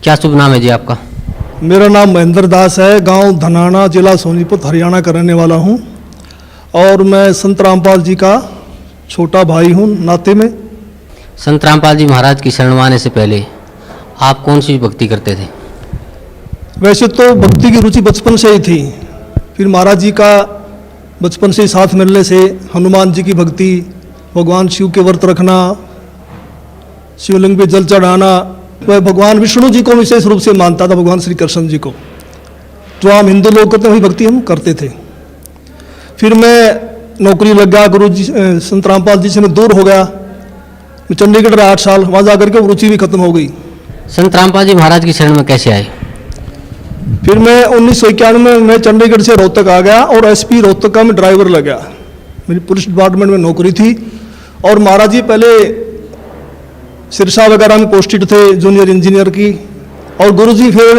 क्या शुभ नाम है जी आपका? मेरा नाम महेंद्र दास है। गांव धनाना, जिला सोनीपत, हरियाणा का रहने वाला हूं और मैं संत रामपाल जी का छोटा भाई हूं नाते में। संत रामपाल जी महाराज की शरण में आने से पहले आप कौन सी भक्ति करते थे? वैसे तो भक्ति की रुचि बचपन से ही थी। फिर महाराज जी का बचपन से ही साथ मिलने से हनुमान जी की भक्ति, भगवान शिव के व्रत रखना, शिवलिंग पे जल चढ़ाना, वह भगवान विष्णु जी को विशेष रूप से मानता था, भगवान श्री कृष्ण जी को। जो आम हिंदू लोग करते हैं वही भक्ति हम करते थे। फिर मैं नौकरी लग गया, गुरु जी संत रामपाल जी से मैं दूर हो गया। मैं चंडीगढ़ रहा 8 साल, वहाँ जा करके रुचि भी खत्म हो गई। संत रामपाल जी महाराज की शरण में कैसे आए? फिर मैं 1991 में चंडीगढ़ से रोहतक आ गया और एसपी रोहतक का मैं ड्राइवर लग गया। मेरी पुलिस डिपार्टमेंट में नौकरी थी और महाराज जी पहले सिरसा वगैरह में पोस्टेड थे, जूनियर इंजीनियर की, और गुरुजी फिर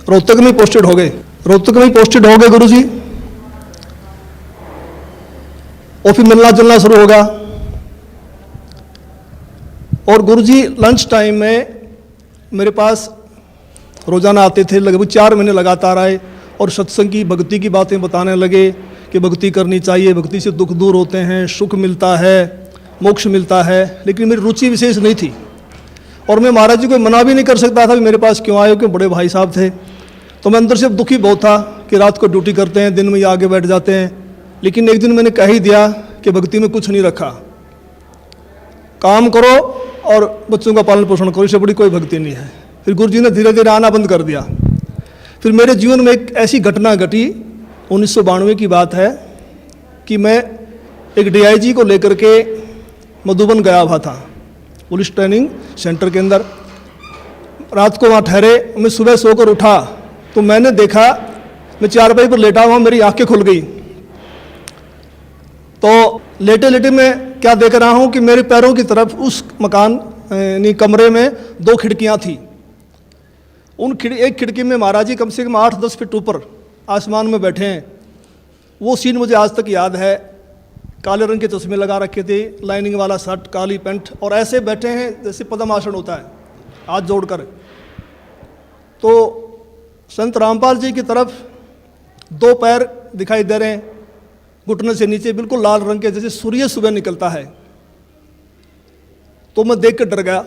रोहतक में पोस्टेड हो गए। रोहतक में पोस्टेड हो गए गुरुजी, और फिर मिलना जुलना शुरू हो गया। और गुरुजी लंच टाइम में मेरे पास रोजाना आते थे, लगभग 4 महीने लगातार आए और सत्संग की, भक्ति की बातें बताने लगे कि भक्ति करनी चाहिए, भक्ति से दुख दूर होते हैं, सुख मिलता है, मोक्ष मिलता है। लेकिन मेरी रुचि विशेष नहीं थी और मैं महाराज जी को मना भी नहीं कर सकता था कि मेरे पास क्यों आए हो, क्यों बड़े भाई साहब थे। तो मैं अंदर से दुखी बहुत था कि रात को ड्यूटी करते हैं, दिन में ये आगे बैठ जाते हैं। लेकिन एक दिन मैंने कह ही दिया कि भक्ति में कुछ नहीं रखा, काम करो और बच्चों का पालन पोषण करो, इससे बड़ी कोई भक्ति नहीं है। फिर गुरु जी ने धीरे धीरे आना बंद कर दिया। फिर मेरे जीवन में एक ऐसी घटना घटी, 1992 की बात है, कि मैं एक DIG को लेकर के मधुबन गया हुआ था, पुलिस ट्रेनिंग सेंटर के अंदर। रात को वहाँ ठहरे, मैं सुबह सोकर उठा तो मैंने देखा, मैं चारपाई पर लेटा हुआ, मेरी आंखें खुल गई। तो लेटे लेटे मैं क्या देख रहा हूँ कि मेरे पैरों की तरफ उस मकान यानी कमरे में 2 खिड़कियाँ थी। एक खिड़की में महाराज जी कम से कम 8-10 फीट ऊपर आसमान में बैठे हैं। वो सीन मुझे आज तक याद है। काले रंग के चश्मे लगा रखे थे, लाइनिंग वाला शर्ट, काली पैंट, और ऐसे बैठे हैं जैसे पद्मासन होता है, हाथ जोड़कर। तो संत रामपाल जी की तरफ 2 पैर दिखाई दे रहे हैं, घुटने से नीचे बिल्कुल लाल रंग के, जैसे सूर्य सुबह निकलता है। तो मैं देख कर डर गया।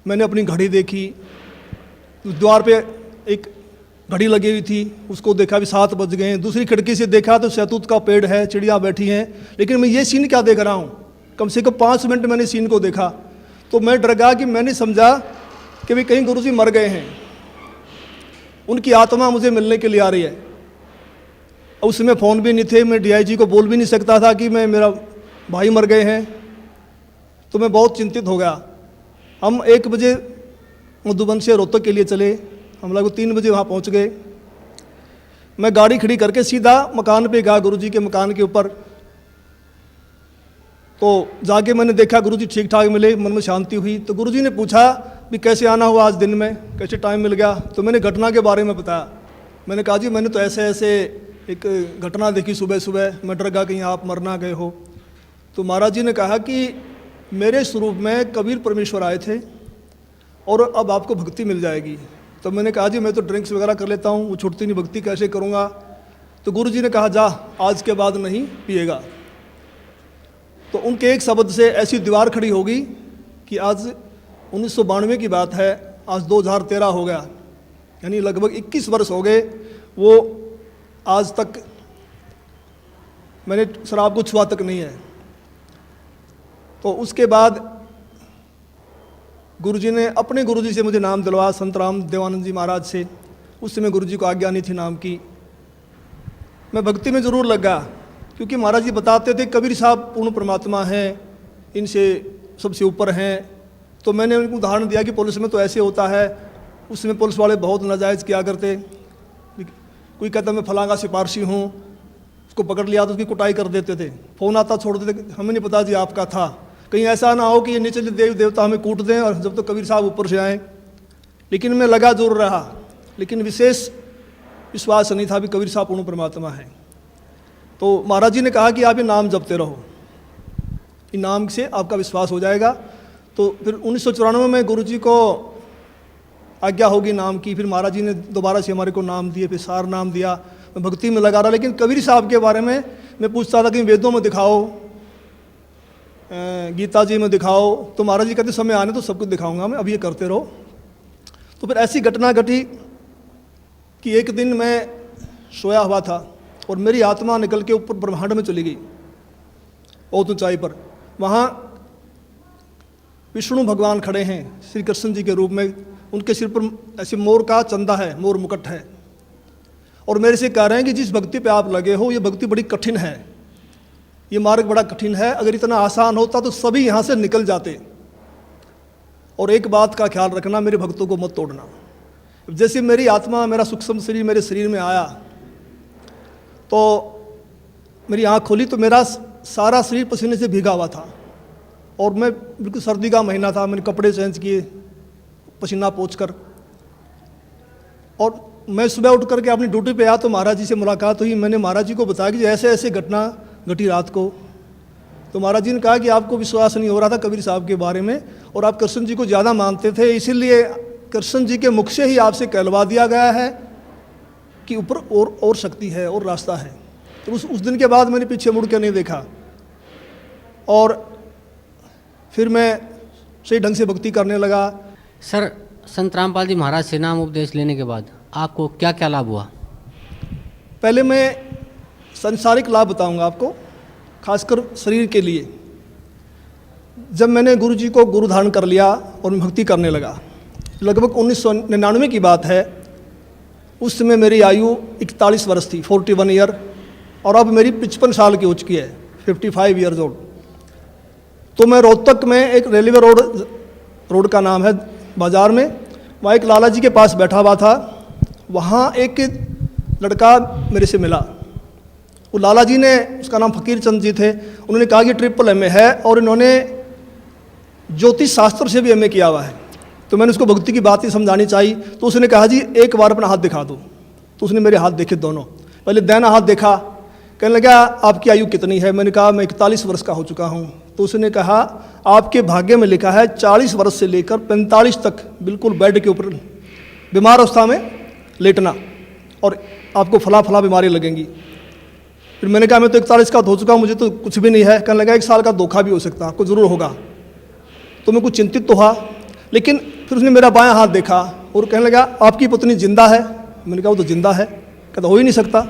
मैंने अपनी घड़ी देखी, द्वार पे एक घड़ी लगी हुई थी, उसको देखा भी 7 बज गए हैं। दूसरी खिड़की से देखा तो शहतूत का पेड़ है, चिड़िया बैठी हैं। लेकिन मैं ये सीन क्या देख रहा हूँ, कम से कम 5 मिनट मैंने सीन को देखा। तो मैं डर गया कि मैंने समझा कि भाई कहीं गुरुजी मर गए हैं, उनकी आत्मा मुझे मिलने के लिए आ रही है। उस समय फ़ोन भी नहीं थे, मैं DIG को बोल भी नहीं सकता था कि मेरा भाई मर गए हैं। तो मैं बहुत चिंतित हो गया। हम 1 बजे मधुबन से रोहतक के लिए चले, हम लगभग 3 बजे वहाँ पहुँच गए। मैं गाड़ी खड़ी करके सीधा मकान पे गया, गुरुजी के मकान के ऊपर। तो जाके मैंने देखा गुरुजी ठीक ठाक मिले, मन में शांति हुई। तो गुरुजी ने पूछा भी कैसे आना हुआ आज दिन में, कैसे टाइम मिल गया। तो मैंने घटना के बारे में बताया। मैंने कहा जी मैंने तो ऐसे ऐसे एक घटना देखी सुबह सुबह, मैं डर गया कहीं आप मर ना गए हो। तो महाराज जी ने कहा कि मेरे स्वरूप में कबीर परमेश्वर आए थे और अब आपको भक्ति मिल जाएगी। तो मैंने कहा जी मैं तो ड्रिंक्स वगैरह कर लेता हूँ, वो छूटती नहीं, भक्ति कैसे करूँगा। तो गुरुजी ने कहा जा, आज के बाद नहीं पिएगा। तो उनके एक शब्द से ऐसी दीवार खड़ी होगी कि आज 1992 की बात है, आज 2013 हो गया, यानी लगभग 21 वर्ष हो गए। वो आज तक मैंने शराब को छुआ तक नहीं है। तो उसके बाद गुरुजी ने अपने गुरुजी से मुझे नाम दिलवाया, संत राम देवानंद जी महाराज से। उस समय गुरुजी को आज्ञा नहीं थी नाम की। मैं भक्ति में ज़रूर लगा, क्योंकि महाराज जी बताते थे कबीर साहब पूर्ण परमात्मा हैं, इनसे सबसे ऊपर हैं। तो मैंने उनको उदाहरण दिया कि पुलिस में तो ऐसे होता है। उस समय पुलिस वाले बहुत नाजायज़ किया करते। कोई कहता मैं फलांगा सिपारसी हूँ, उसको पकड़ लिया तो उसकी कुटाई कर देते थे। फ़ोन आता छोड़ देते, हमें नहीं पता जी आपका था। कहीं ऐसा ना हो कि ये नीचे देव देवता हमें कूट दें और जब तो कबीर साहब ऊपर से आए। लेकिन मैं लगा जरूर रहा, लेकिन विशेष विश्वास नहीं था भी कबीर साहब पूर्ण परमात्मा है। तो महाराज जी ने कहा कि आप ये नाम जपते रहो, इन नाम से आपका विश्वास हो जाएगा। तो फिर 1994 में गुरु जी को आज्ञा होगी नाम की। फिर महाराज जी ने दोबारा से हमारे को नाम दिए, फिर सार नाम दिया। मैं भक्ति में लगा रहा, लेकिन कबीर साहब के बारे में मैं पूछता था कि वेदों में दिखाओ, गीता जी में दिखाओ, तो महाराज जी कहते समय आने तो सब कुछ दिखाऊंगा मैं, अब ये करते रहो। तो फिर ऐसी घटना घटी कि एक दिन मैं सोया हुआ था और मेरी आत्मा निकल के ऊपर ब्रह्मांड में चली गई, बहुत ऊंचाई पर। वहाँ विष्णु भगवान खड़े हैं श्री कृष्ण जी के रूप में, उनके सिर पर ऐसे मोर का चंदा है, मोर मुकुट है, और मेरे से कह रहे हैं कि जिस भक्ति पे आप लगे हो ये भक्ति बड़ी कठिन है, ये मार्ग बड़ा कठिन है, अगर इतना आसान होता तो सभी यहाँ से निकल जाते। और एक बात का ख्याल रखना, मेरे भक्तों को मत तोड़ना। जैसे मेरी आत्मा, मेरा सूक्ष्म शरीर मेरे शरीर में आया तो मेरी आँख खोली तो मेरा सारा शरीर पसीने से भीगा हुआ था, और मैं बिल्कुल सर्दी का महीना था, मैंने कपड़े चेंज किए पसीना पोंछकर, और मैं सुबह उठ करके अपनी ड्यूटी पे आया तो महाराज जी से मुलाकात हुई। मैंने महाराज जी को बताया कि ऐसे ऐसे घटना घटी रात को। तो महाराज जी ने कहा कि आपको विश्वास नहीं हो रहा था कबीर साहब के बारे में, और आप कृष्ण जी को ज़्यादा मानते थे, इसीलिए कृष्ण जी के मुख से ही आपसे कहलवा दिया गया है कि ऊपर और शक्ति है और रास्ता है। तो उस दिन के बाद मैंने पीछे मुड़ के नहीं देखा, और फिर मैं सही ढंग से भक्ति करने लगा। सर, संत रामपाल जी महाराज से नाम उपदेश लेने के बाद आपको क्या क्या लाभ हुआ? पहले मैं सांसारिक लाभ बताऊंगा आपको, खासकर शरीर के लिए। जब मैंने गुरु जी को गुरु धारण कर लिया और मैं भक्ति करने लगा, लगभग 1999 की बात है, उस समय मेरी आयु 41 वर्ष थी, 41 ईयर, और अब मेरी 55 साल की हो चुकी है, 55 ईयर्स ओल्ड। तो मैं रोहतक में एक रेलवे रोड का नाम है बाज़ार में, वहाँ एक लाला जी के पास बैठा हुआ था। वहाँ एक लड़का मेरे से मिला, वो लाला जी ने, उसका नाम फकीर चंद जी थे, उन्होंने कहा कि ट्रिपल एमए है और इन्होंने ज्योतिष शास्त्र से भी एमए किया हुआ है। तो मैंने उसको भक्ति की बात ही समझानी चाहिए, तो उसने कहा जी एक बार अपना हाथ दिखा दो। तो उसने मेरे हाथ देखे दोनों, पहले दाहिना हाथ देखा, कहने लगा आपकी आयु कितनी है? मैंने कहा मैं 41 वर्ष का हो चुका हूँ। तो उसने कहा आपके भाग्य में लिखा है 40 वर्ष से लेकर 45 तक बिल्कुल बेड के ऊपर बीमार अवस्था में लेटना, और आपको फला फला बीमारी लगेंगी। फिर मैंने कहा मैं तो 41 का हो चुका हूँ, मुझे तो कुछ भी नहीं है। कहने लगा 1 साल का धोखा भी हो सकता, आपको ज़रूर होगा। तो मैं कुछ चिंतित तो हुआ, लेकिन फिर उसने मेरा बायां हाथ देखा और कहने लगा आपकी पत्नी जिंदा है? मैंने कहा वो तो जिंदा है। कहता हो ही नहीं सकता।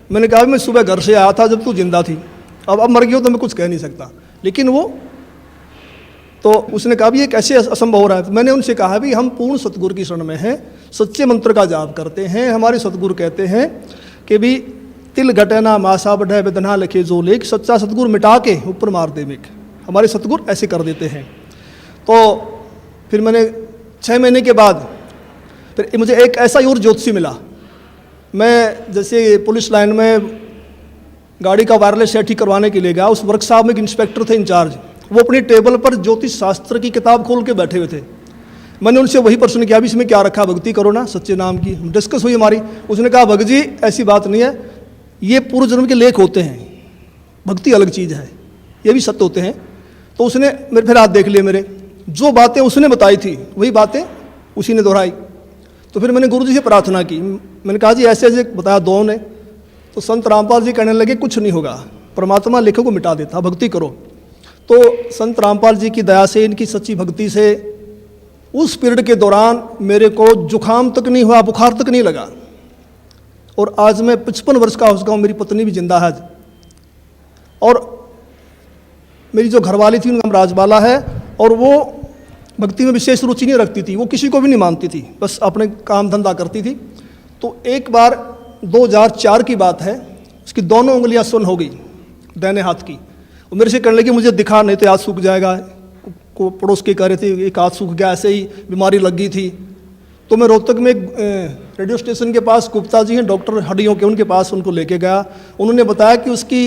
मैंने कहा मैं सुबह घर से आया था जब तू जिंदा थी, अब मर गई हो तो मैं कुछ कह नहीं सकता। लेकिन वो तो उसने कहा भी ये कैसे असंभव हो रहा है? तो मैंने उनसे कहा भी हम पूर्ण सतगुरु की शरण में हैं, सच्चे मंत्र का जाप करते हैं। हमारे सतगुरु कहते हैं कि भी तिल घटना मासा बढ़े वेदना लिखे जो लेख, सच्चा सतगुरु मिटा के ऊपर मार दे मेघ। हमारे सतगुरु ऐसे कर देते हैं। तो फिर मैंने 6 महीने के बाद फिर मुझे एक ऐसा ही और ज्योतिषी मिला। मैं जैसे पुलिस लाइन में गाड़ी का वायरलेस सेट ठीक करवाने के लिए गया, उस वर्कशॉप में एक इंस्पेक्टर थे इंचार्ज, वो अपनी टेबल पर ज्योतिष शास्त्र की किताब खोल के बैठे हुए थे। मैंने उनसे वही प्रश्न किया भी इसमें क्या रखा, भक्ति करो ना सच्चे नाम की। डिस्कस हुई हमारी। उसने कहा भगत जी ऐसी बात नहीं है, ये पूर्व जन्म के लेख होते हैं, भक्ति अलग चीज़ है, ये भी सत्य होते हैं। तो उसने मेरे फिर हाथ देख लिए, मेरे जो बातें उसने बताई थी वही बातें उसी ने दोहराई। तो फिर मैंने गुरु जी से प्रार्थना की, मैंने कहा जी ऐसे ऐसे बताया दो ने। तो संत रामपाल जी कहने लगे कुछ नहीं होगा, परमात्मा लेखों को मिटा देता, भक्ति करो। तो संत रामपाल जी की दया से, इनकी सच्ची भक्ति से उस पीरियड के दौरान मेरे को जुकाम तक नहीं हुआ, बुखार तक नहीं लगा। और आज मैं 55 वर्ष का हो चुका हूँ, मेरी पत्नी भी जिंदा है। और मेरी जो घरवाली थी उनका नाम राजबाला है, और वो भक्ति में विशेष रुचि नहीं रखती थी, वो किसी को भी नहीं मानती थी, बस अपने काम धंधा करती थी। तो एक बार 2004 की बात है, उसकी दोनों उंगलियां सुन्न हो गई दाहिने हाथ की। वो मेरे से कहने लगी मुझे दिखा नहीं तो हाथ सूख जाएगा। को पड़ोस के कह रहे थे एक हाथ सूख गया, ऐसे ही बीमारी लग गई थी। तो मैं रोहतक में रेडियो स्टेशन के पास गुप्ता जी हैं डॉक्टर हड्डियों के, उनके पास उनको लेके गया। उन्होंने बताया कि उसकी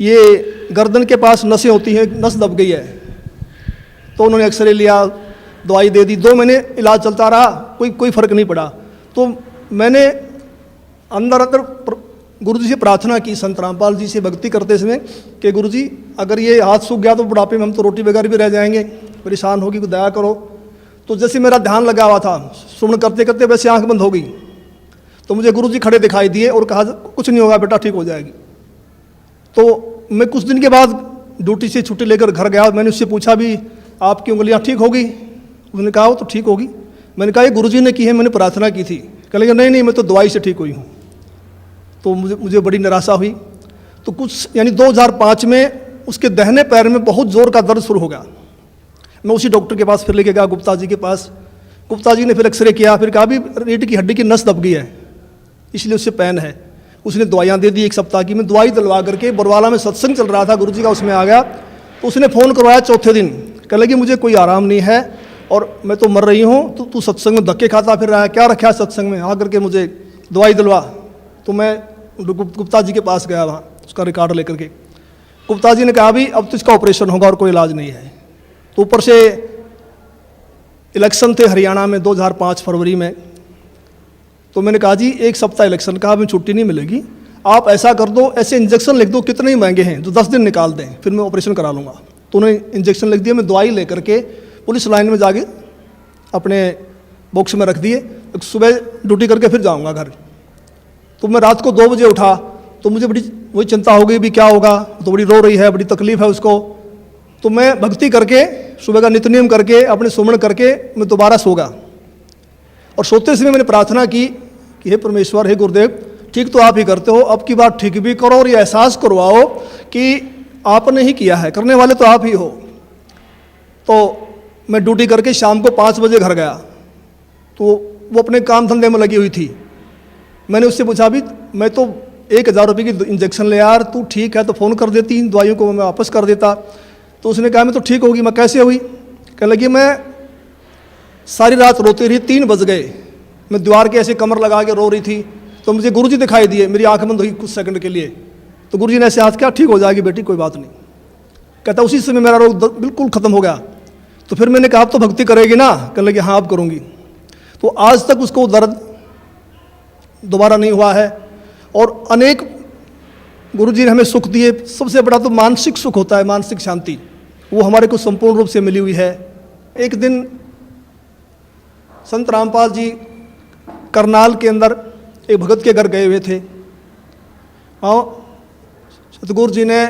ये गर्दन के पास नसें होती हैं, नस दब गई है। तो उन्होंने एक्सरे लिया, दवाई दे दी, 2 महीने इलाज चलता रहा, कोई फ़र्क नहीं पड़ा। तो मैंने अंदर गुरुजी से प्रार्थना की, संत रामपाल जी से भक्ति करते समय कि गुरुजी अगर ये हाथ सूख गया तो बुढ़ापे में हम तो रोटी बगैर भी रह जाएंगे, परेशान होगी, को दया करो। तो जैसे मेरा ध्यान लगा हुआ था, सुमन करते करते वैसे आंख बंद हो गई। तो मुझे गुरुजी खड़े दिखाई दिए और कहा कुछ नहीं होगा बेटा, ठीक हो जाएगी। तो मैं कुछ दिन के बाद ड्यूटी से छुट्टी लेकर घर गया। मैंने उससे पूछा भी आपकी उंगलियां ठीक होगी? उसने कहा वो तो ठीक होगी। मैंने कहा ये गुरुजी ने की है, मैंने प्रार्थना की थी। कह लगे नहीं मैं तो दवाई से ठीक हुई हूँ। तो मुझे बड़ी निराशा हुई। तो कुछ यानी 2005 में उसके दाहिने पैर में बहुत जोर का दर्द शुरू हो गया। मैं उसी डॉक्टर के पास फिर लेके गया, गुप्ता जी के पास। गुप्ता जी ने फिर एक्सरे किया, फिर कहा भी रीढ़ की हड्डी की नस दब गई है, इसलिए उससे पेन है। उसने दवाइयाँ दे दी 1 सप्ताह की। मैं दवाई दिलवा करके बरवाला में सत्संग चल रहा था गुरुजी का, उसमें आ गया। तो उसने फ़ोन करवाया चौथे दिन, कह लगी मुझे कोई आराम नहीं है और मैं तो मर रही हूँ, तो तू सत्संग में धक्के खाता फिर रहा है, क्या रखा है सत्संग में, आ करके मुझे दवाई दिलवा। तो मैं गुप्ता जी के पास गया वहाँ, उसका रिकॉर्ड लेकर के। गुप्ता जी ने कहा भी अब तो इसका ऑपरेशन होगा और कोई इलाज नहीं है। तो ऊपर से इलेक्शन थे हरियाणा में 2005 फरवरी में। तो मैंने कहा जी 1 सप्ताह इलेक्शन का, हमें छुट्टी नहीं मिलेगी, आप ऐसा कर दो, ऐसे इंजेक्शन लिख दो, कितने ही महंगे हैं, जो 10 दिन निकाल दें, फिर मैं ऑपरेशन करा लूँगा। तो उन्होंने इंजेक्शन लिख दिया। मैं दवाई लेकर के पुलिस लाइन में जाके अपने बॉक्स में रख दिए। सुबह ड्यूटी करके फिर जाऊँगा घर। तो मैं रात को 2 बजे उठा, तो मुझे बड़ी वही चिंता हो गई भी क्या होगा, तो बड़ी रो रही है, बड़ी तकलीफ है उसको। तो मैं भक्ति करके सुबह का नित्य नियम करके अपने सुमन करके मैं दोबारा सो गया। और सोते समय मैंने प्रार्थना की कि हे परमेश्वर, हे गुरुदेव, ठीक तो आप ही करते हो, अब की बार ठीक भी करो और ये एहसास करवाओ कि आपने ही किया है, करने वाले तो आप ही हो। तो मैं ड्यूटी करके शाम को 5 बजे घर गया। तो वो अपने काम धंधे में लगी हुई थी। मैंने उससे पूछा भी मैं तो 1000 रुपये की इंजेक्शन ले यार, तू ठीक है तो फ़ोन कर देती, इन दवाइयों को मैं वापस कर देता। तो उसने कहा मैं तो ठीक होगी। मैं कैसे हुई? कहने लगी मैं सारी रात रोती रही, 3 बज गए, मैं दीवार के ऐसे कमर लगा के रो रही थी। तो मुझे गुरुजी दिखाई दिए, मेरी आंख बंद हुई कुछ सेकंड के लिए। तो गुरुजी ने ऐसे हाथ किया, ठीक हो जाएगी बेटी, कोई बात नहीं। कहता उसी समय मेरा रोग बिल्कुल ख़त्म हो गया। तो फिर मैंने कहा आप तो भक्ति करेगी ना? कहने लगी हाँ अब करूँगी। तो आज तक उसको दर्द दोबारा नहीं हुआ है। और अनेक गुरुजी ने हमें सुख दिए। सबसे बड़ा तो मानसिक सुख होता है, मानसिक शांति, वो हमारे को संपूर्ण रूप से मिली हुई है। एक दिन संत रामपाल जी करनाल के अंदर एक भगत के घर गए हुए थे। सतगुरु जी ने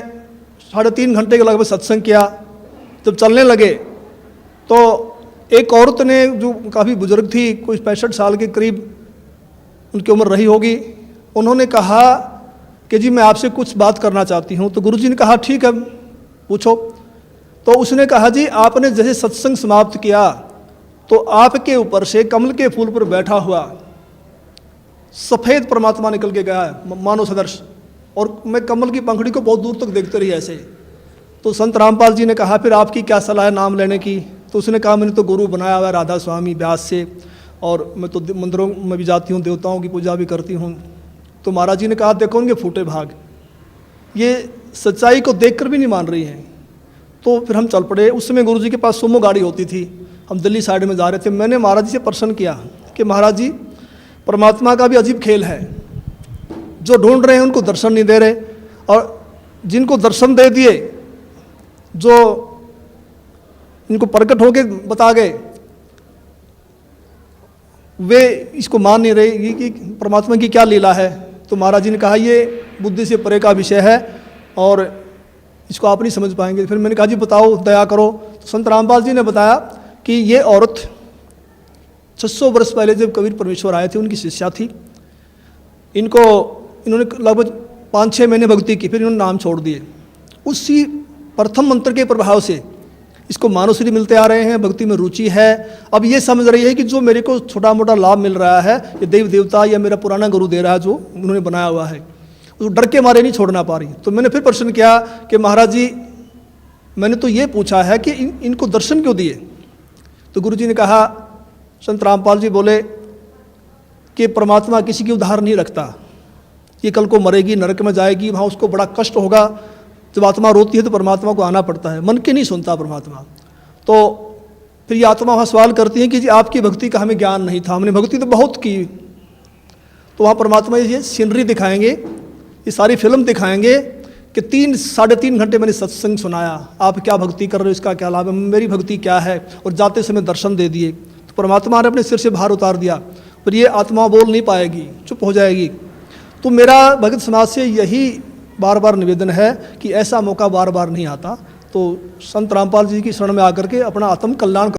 3.5 घंटे के लगभग सत्संग किया। जब चलने लगे तो एक औरत ने, जो काफ़ी बुजुर्ग थी, कोई 65 साल के करीब उनकी उम्र रही होगी, उन्होंने कहा कि जी मैं आपसे कुछ बात करना चाहती हूँ। तो गुरुजी ने कहा ठीक है पूछो। तो उसने कहा जी आपने जैसे सत्संग समाप्त किया तो आपके ऊपर से कमल के फूल पर बैठा हुआ सफ़ेद परमात्मा निकल के गया है, मानव सदृश, और मैं कमल की पंखड़ी को बहुत दूर तक देखते रही ऐसे। तो संत रामपाल जी ने कहा फिर आपकी क्या सलाह है नाम लेने की? तो उसने कहा मैंने तो गुरु बनाया हुआ है राधा स्वामी व्यास से, और मैं तो मंदिरों में भी जाती हूँ, देवताओं की पूजा भी करती हूँ। तो महाराज जी ने कहा देखो उनके फूटे भाग, ये सच्चाई को देखकर भी नहीं मान रही हैं। तो फिर हम चल पड़े। उस समय गुरु जी के पास सुमो गाड़ी होती थी, हम दिल्ली साइड में जा रहे थे। मैंने महाराज जी से प्रश्न किया कि महाराज जी परमात्मा का भी अजीब खेल है, जो ढूंढ रहे हैं उनको दर्शन नहीं दे रहे, और जिनको दर्शन दे दिए, जो इनको प्रकट होके बता गए, वे इसको मान नहीं रहे कि परमात्मा की क्या लीला है। तो महाराज जी ने कहा ये बुद्धि से परे का विषय है और इसको आप नहीं समझ पाएंगे। फिर मैंने कहा जी बताओ, दया करो। तो संत रामपाल जी ने बताया कि ये औरत 600 वर्ष पहले जब कबीर परमेश्वर आए थे उनकी शिष्या थी। इन्होंने लगभग 5-6 महीने भक्ति की, फिर इन्होंने नाम छोड़ दिए। उसी प्रथम मंत्र के प्रभाव से इसको मानवश्री मिलते आ रहे हैं, भक्ति में रुचि है। अब ये समझ रही है कि जो मेरे को छोटा मोटा लाभ मिल रहा है ये देव देवता या मेरा पुराना गुरु दे रहा है, जो उन्होंने बनाया हुआ है, उस डर के मारे नहीं छोड़ना पा रही। तो मैंने फिर प्रश्न किया कि महाराज जी मैंने तो ये पूछा है कि इनको दर्शन क्यों दिए? तो गुरु जी ने कहा, संत रामपाल जी बोले कि परमात्मा किसी की उधार नहीं रखता, ये कल को मरेगी, नरक में जाएगी, वहाँ उसको बड़ा कष्ट होगा। जब आत्मा रोती है तो परमात्मा को आना पड़ता है, मन के नहीं सुनता परमात्मा। तो फिर ये आत्मा वहाँ सवाल करती है कि जी आपकी भक्ति का हमें ज्ञान नहीं था, हमने भक्ति तो बहुत की। तो वहाँ परमात्मा ये सीनरी दिखाएंगे, ये सारी फिल्म दिखाएंगे कि 3-3.5 घंटे मैंने सत्संग सुनाया, आप क्या भक्ति कर रहे हो, इसका क्या लाभ है, मेरी भक्ति क्या है, और जाते समय दर्शन दे दिए। तो परमात्मा ने अपने सिर से भार उतार दिया, पर ये आत्मा बोल नहीं पाएगी, चुप हो जाएगी। तो मेरा भगत समाज से यही बार बार निवेदन है कि ऐसा मौका बार बार नहीं आता, तो संत रामपाल जी की शरण में आकर के अपना आत्म कल्याण